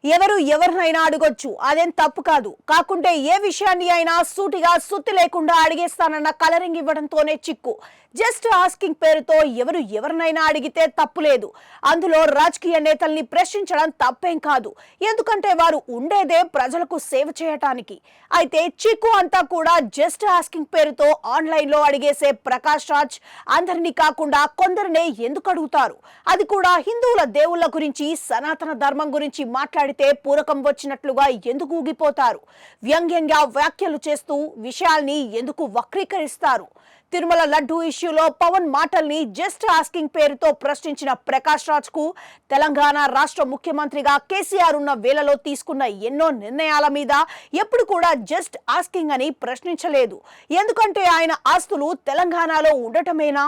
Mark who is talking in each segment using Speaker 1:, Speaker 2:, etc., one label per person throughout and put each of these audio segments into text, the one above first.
Speaker 1: ఎవరు ఎవరినైనా అడగొచ్చు, అదేం తప్పు కాదు. కాకుంటే ఏ విషయాన్ని అయినా సూటిగా సుత్తి లేకుండా అడిగేస్తానన్న కలరింగ్ ఇవ్వడంతోనే చిక్కు. జస్ట్ ఆస్కింగ్ పేరుతో ఎవరు ఎవరినైనా అడిగితే తప్పు లేదు. అందులో రాజకీయ నేతల్ని ప్రశ్నించడం తప్పేం కాదు. ఎందుకంటే వారు ఉండేదే ప్రజలకు సేవ చేయటానికి. అయితే చిక్కు అంతా కూడా జస్ట్ ఆస్కింగ్ పేరుతో ఆన్లైన్లో అడిగేసే ప్రకాష్ రాజ్ అందరినీ కాకుండా కొందరినే ఎందుకు అడుగుతారు? అది కూడా హిందువుల దేవుళ్ళ గురించి, సనాతన ధర్మం గురించి మాట్లాడితే పూరకం వచ్చినట్లుగా ఎందుకు ఊగిపోతారు? వ్యంగ్యంగా వ్యాఖ్యలు చేస్తూ విషయాల్ని ఎందుకు వక్రీకరిస్తారు? తిరుమల లడ్డూ ఇష్యూలో పవన్ మాటల్ని జస్ట్ ఆస్కింగ్ పేరుతో ప్రశ్నించిన ప్రకాష్ రాజ్ కు తెలంగాణ రాష్ట్ర ముఖ్యమంత్రిగా కేసీఆర్ ఉన్న వేళలో తీసుకున్న ఎన్నో నిర్ణయాల మీద ఎప్పుడు కూడా జస్ట్ ఆస్కింగ్ అని ప్రశ్నించలేదు. ఎందుకంటే ఆయన ఆస్తులు తెలంగాణలో ఉండటమేనా?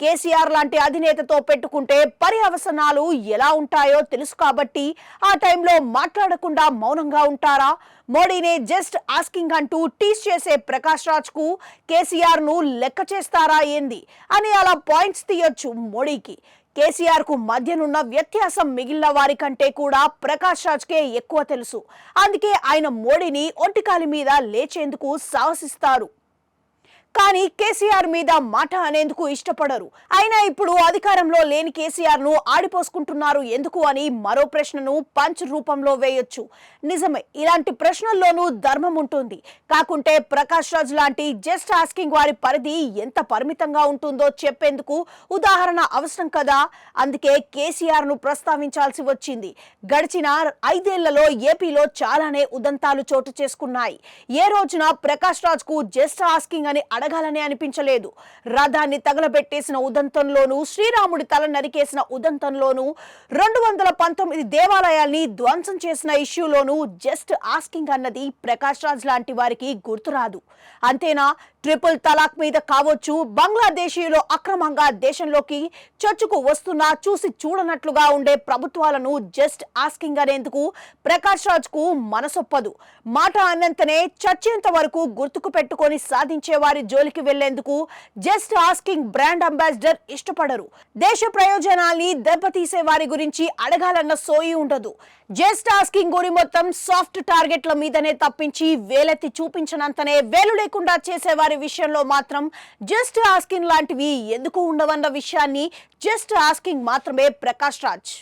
Speaker 1: కేసీఆర్ లాంటి అధినేతతో పెట్టుకుంటే పర్యవసనాలు ఎలా ఉంటాయో తెలుసు కాబట్టి ఆ టైంలో మాట్లాడకుండా మౌనంగా ఉంటారా? మోడీనే జస్ట్ ఆస్కింగ్ అంటూ టీస్ చేసే ప్రకాష్ రాజ్ కు కేసీఆర్ ను లెక్క చేస్తారా ఏంది అని అలా పాయింట్స్ తీయొచ్చు మోడీకి. కేసీఆర్ కు మధ్యనున్న వ్యత్యాసం మిగిలిన వారి కంటే కూడా ప్రకాష్ రాజ్ కే ఎక్కువ తెలుసు. అందుకే ఆయన మోడీని ఒంటికాలి మీద లేచేందుకు సాహసిస్తారు. కానీ కేసీఆర్ మీద మాట అనేందుకు ఇష్టపడరు. అయినా ఇప్పుడు అధికారంలో లేని కేసీఆర్ ను ఆడిపోసుకుంటున్నారు ఎందుకు అని మరో ప్రశ్నను పంచ్ రూపంలో వేయొచ్చు. నిజమే, ఇలాంటి ప్రశ్నల్లోనూ ధర్మం ఉంటుంది. కాకుంటే ప్రకాష్ రాజ్ లాంటి జస్ట్ ఆస్కింగ్ వారి పరిధి ఎంత పరిమితంగా ఉంటుందో చెప్పేందుకు ఉదాహరణ అవసరం కదా. అందుకే కేసీఆర్ ను ప్రస్తావించాల్సి వచ్చింది. గడిచిన 5 ఏళ్లలో ఏపీలో చాలానే ఉదంతాలు చోటు చేసుకున్నాయి. ఏ రోజున ప్రకాష్ రాజ్ కు జస్ట్ ఆస్కింగ్ అని అడగాలని అనిపించలేదు. రథాన్ని తగలబెట్టేసిన ఉదంతంలోనూ, శ్రీరాముడి తల నరికేసిన ఉదంతంలోనూ, 219 దేవాలయాల్ని ధ్వంసం చేసిన ఇష్యూలోనూ జస్ట్ ఆస్కింగ్ అన్నది ప్రకాష్ రాజ్ లాంటి వారికి గుర్తురాదు. అంతేనా? ట్రిపుల్ తలాక్ మీద కావచ్చు, బంగ్లాదేశీయులు అక్రమంగా దేశంలోకి చొచ్చుకు వస్తున్నా చూసి చూడనట్లుగా ఉండే ప్రభుత్వాలను జస్ట్ ఆస్కింగ్ అనేందుకు ప్రకాష్ రాజ్ కు మనసొప్పదు. మాట అన్నంతనే చచ్చేంత వరకు గుర్తుకు పెట్టుకొని సాధించే వారి జోలికి వెళ్లేందుకు జస్ట్ ఆస్కింగ్ బ్రాండ్ అంబాసిడర్ ఇష్టపడరు. దేశ ప్రయోజనాల్ని దెబ్బతీసే వారి గురించి అడగాలన్న సోయి ఉండదు. జస్ట్ ఆస్కింగ్ గురి మొత్తం సాఫ్ట్ టార్గెట్ల మీదనే తప్పించి వేలెత్తి చూపించనంతనే వేలు లేకుండా చేసేవారి విషయంలో మాత్రం జస్ట్ ఆస్కింగ్ లాంటివి ఎందుకు ఉండవన్న విషయాన్ని జస్ట్ ఆస్కింగ్ మాత్రమే ప్రకాష్ రాజ్.